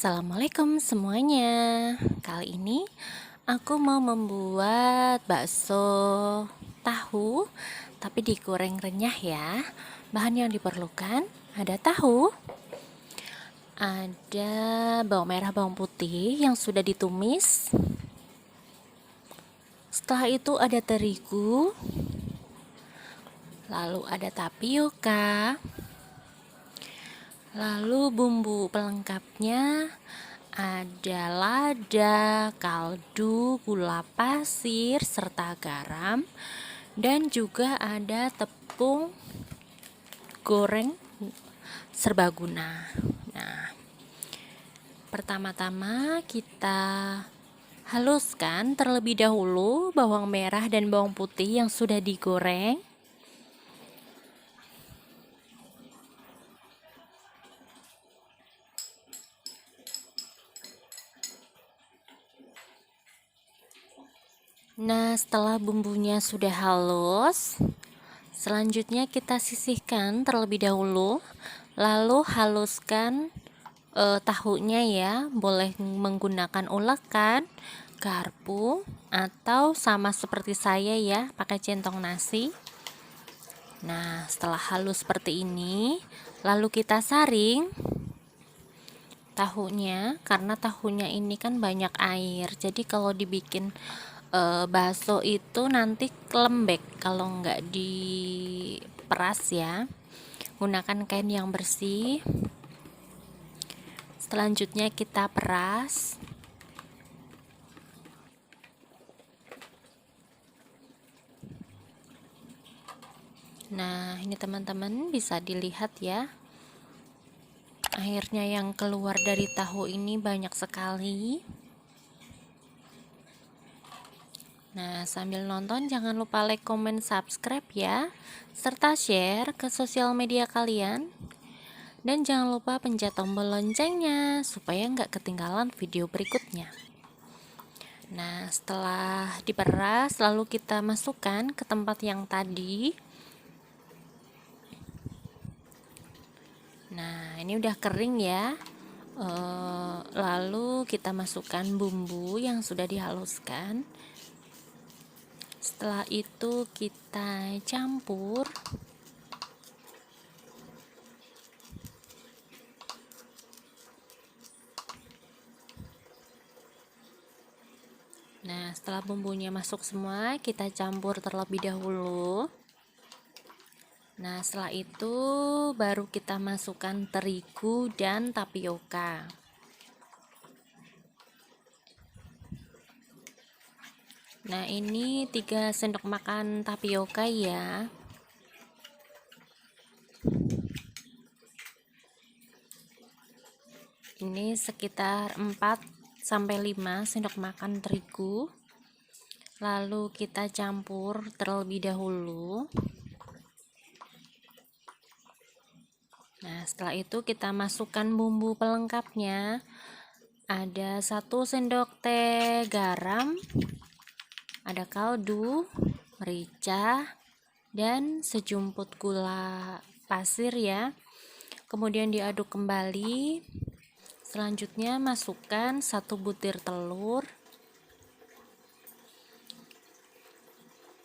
Assalamualaikum semuanya. Kali ini aku mau membuat bakso tahu tapi digoreng renyah ya. Bahan yang diperlukan ada tahu, ada bawang merah, bawang putih yang sudah ditumis. Setelah itu ada terigu, lalu ada tapioka, lalu bumbu pelengkapnya ada lada, kaldu, gula pasir, serta garam, dan juga ada tepung goreng serbaguna. Nah, pertama-tama kita haluskan terlebih dahulu bawang merah dan bawang putih yang sudah digoreng. Nah, setelah bumbunya sudah halus, selanjutnya kita sisihkan terlebih dahulu, lalu haluskan tahunya ya. Boleh menggunakan ulekan, garpu, atau sama seperti saya ya, pakai centong nasi. Nah, setelah halus seperti ini, lalu kita saring tahunya, karena tahunya ini kan banyak air, jadi kalau dibikin bakso itu nanti lembek kalau nggak diperas ya. Gunakan kain yang bersih. Selanjutnya kita peras. Nah, ini teman-teman bisa dilihat ya, airnya yang keluar dari tahu ini banyak sekali. Nah, sambil nonton jangan lupa like, comment, subscribe ya, serta share ke sosial media kalian. Dan jangan lupa pencet tombol loncengnya supaya nggak ketinggalan video berikutnya. Nah, setelah diperas lalu kita masukkan ke tempat yang tadi. Nah, ini udah kering ya. Lalu kita masukkan bumbu yang sudah dihaluskan. Setelah itu kita campur. Nah, setelah bumbunya masuk semua, kita campur terlebih dahulu. Nah, setelah itu baru kita masukkan terigu dan tapioka. Nah, ini 3 sendok makan tapioka ya. Ini sekitar 4-5 sendok makan terigu. Lalu kita campur terlebih dahulu. Nah, setelah itu kita masukkan bumbu pelengkapnya. Ada 1 sendok teh garam, ada kaldu, merica, dan sejumput gula pasir ya. Kemudian diaduk kembali. Selanjutnya masukkan 1 butir telur.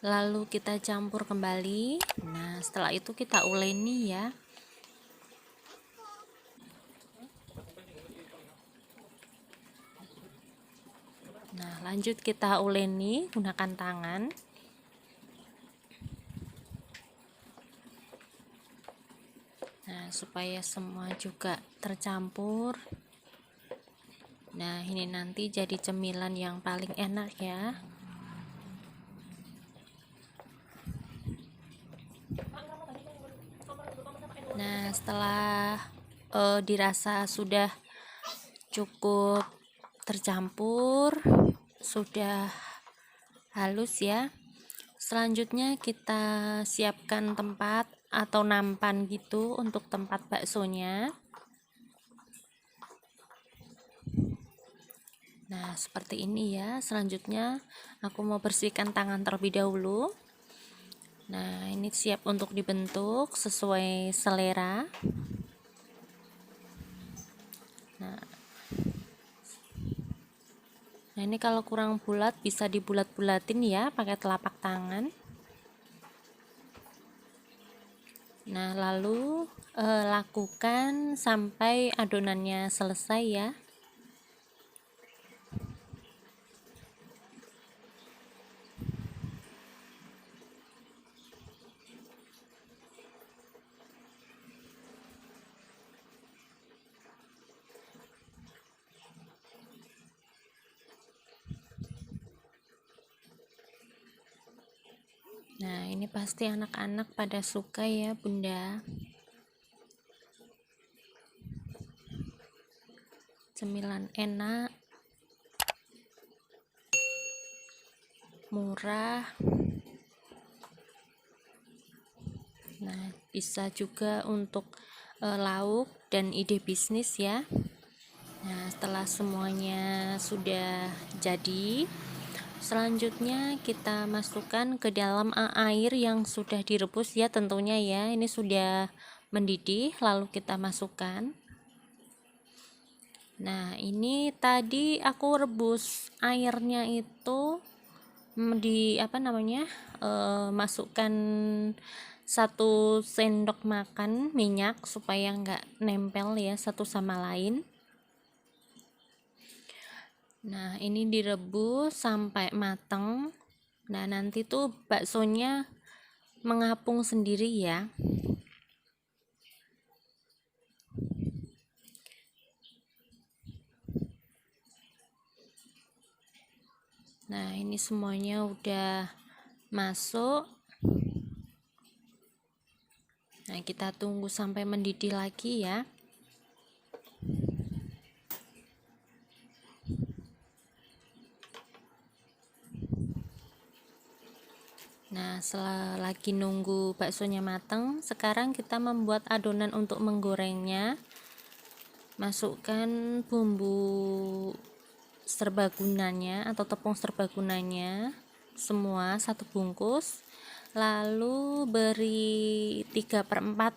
Lalu kita campur kembali. Nah, setelah itu kita uleni ya. Nah, lanjut kita uleni gunakan tangan. Nah, supaya semua juga tercampur. Nah, ini nanti jadi cemilan yang paling enak ya. Nah, setelah dirasa sudah cukup tercampur, sudah halus ya. Selanjutnya kita siapkan tempat atau nampan gitu untuk tempat baksonya. Nah, seperti ini ya. Selanjutnya aku mau bersihkan tangan terlebih dahulu. Nah, ini siap untuk dibentuk sesuai selera. Nah, Nah, ini kalau kurang bulat bisa dibulat-bulatin ya pakai telapak tangan. Nah, lalu lakukan sampai adonannya selesai ya. Nah, ini pasti anak-anak pada suka ya, Bunda. Cemilan enak, murah. Nah, bisa juga untuk lauk dan ide bisnis ya. Nah, setelah semuanya sudah jadi, selanjutnya kita masukkan ke dalam air yang sudah direbus ya tentunya ya. Ini sudah mendidih, lalu kita masukkan. Nah, ini tadi aku rebus airnya itu masukkan 1 sendok makan minyak supaya nggak nempel ya satu sama lain. Nah, ini direbus sampai mateng. Nah, nanti tuh baksonya mengapung sendiri ya. Nah, ini semuanya udah masuk. Nah, kita tunggu sampai mendidih lagi ya. Nah, selagi nunggu baksonya matang, sekarang kita membuat adonan untuk menggorengnya. Masukkan bumbu serbagunanya atau tepung serbagunanya semua 1 bungkus, lalu beri 3/4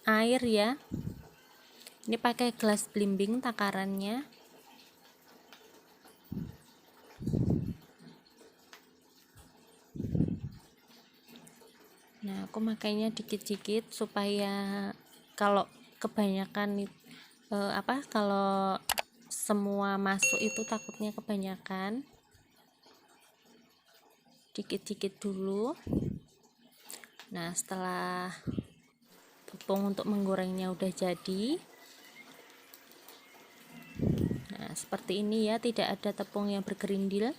air ya. Ini pakai gelas blimbing takarannya. Nah, aku makainya dikit-dikit supaya kalau kebanyakan kalau semua masuk itu takutnya kebanyakan. Dikit-dikit dulu. Nah, setelah tepung untuk menggorengnya udah jadi, nah seperti ini ya, tidak ada tepung yang bergerindil,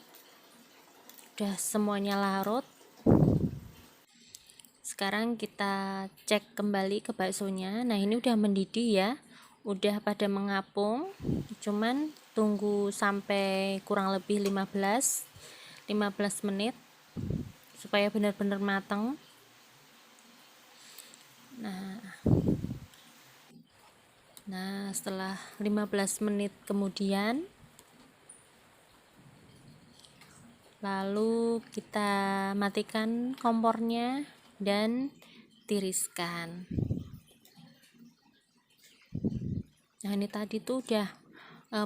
udah semuanya larut. Sekarang kita cek kembali ke baksonya. Nah, ini udah mendidih ya, udah pada mengapung, cuman tunggu sampai kurang lebih 15 menit supaya benar-benar matang. Nah, setelah 15 menit kemudian, lalu kita matikan kompornya dan tiriskan. Nah, ini tadi tuh udah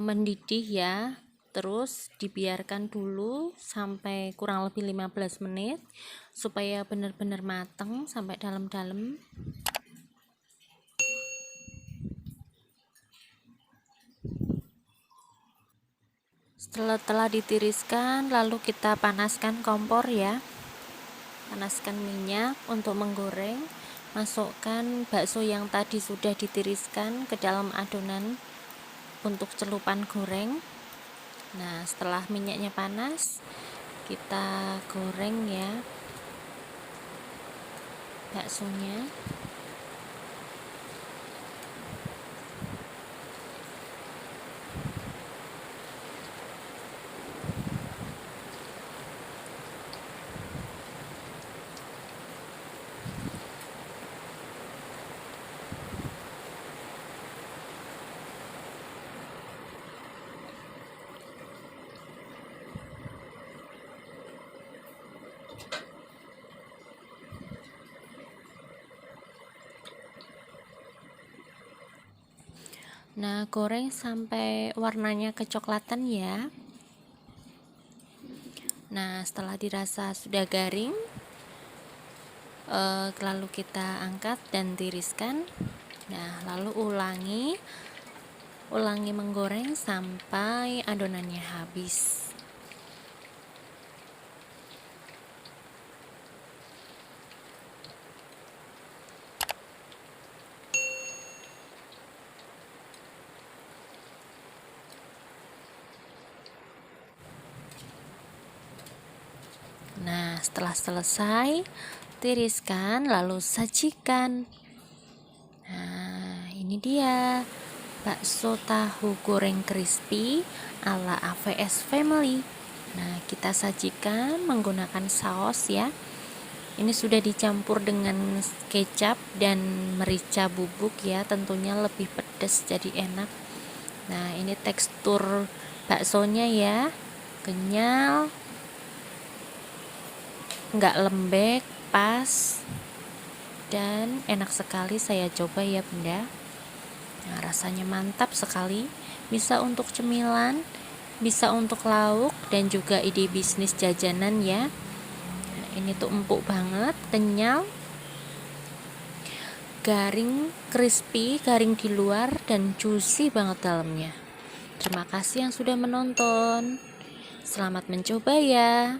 mendidih ya, terus dibiarkan dulu sampai kurang lebih 15 menit supaya benar-benar matang sampai dalam-dalam. Setelah ditiriskan, lalu kita panaskan kompor ya. Panaskan minyak untuk menggoreng. Masukkan bakso yang tadi sudah ditiriskan ke dalam adonan untuk celupan goreng. Nah, setelah minyaknya panas, kita goreng ya baksonya. Nah, goreng sampai warnanya kecoklatan ya. Nah, setelah dirasa sudah garing, lalu kita angkat dan tiriskan. Nah, lalu ulangi menggoreng sampai adonannya habis. Nah, setelah selesai, tiriskan lalu sajikan. Nah, ini dia bakso tahu goreng crispy ala AVS Family. Nah, kita sajikan menggunakan saus ya. Ini sudah dicampur dengan kecap dan merica bubuk ya, tentunya lebih pedas jadi enak. Nah, ini tekstur baksonya ya, kenyal, nggak lembek, pas, dan enak sekali. Saya coba ya Bunda. Nah, rasanya mantap sekali, bisa untuk cemilan, bisa untuk lauk, dan juga ide bisnis jajanan ya. Nah, ini tuh empuk banget, kenyal, garing, crispy, garing di luar, dan juicy banget dalamnya. Terima kasih yang sudah menonton. Selamat mencoba ya.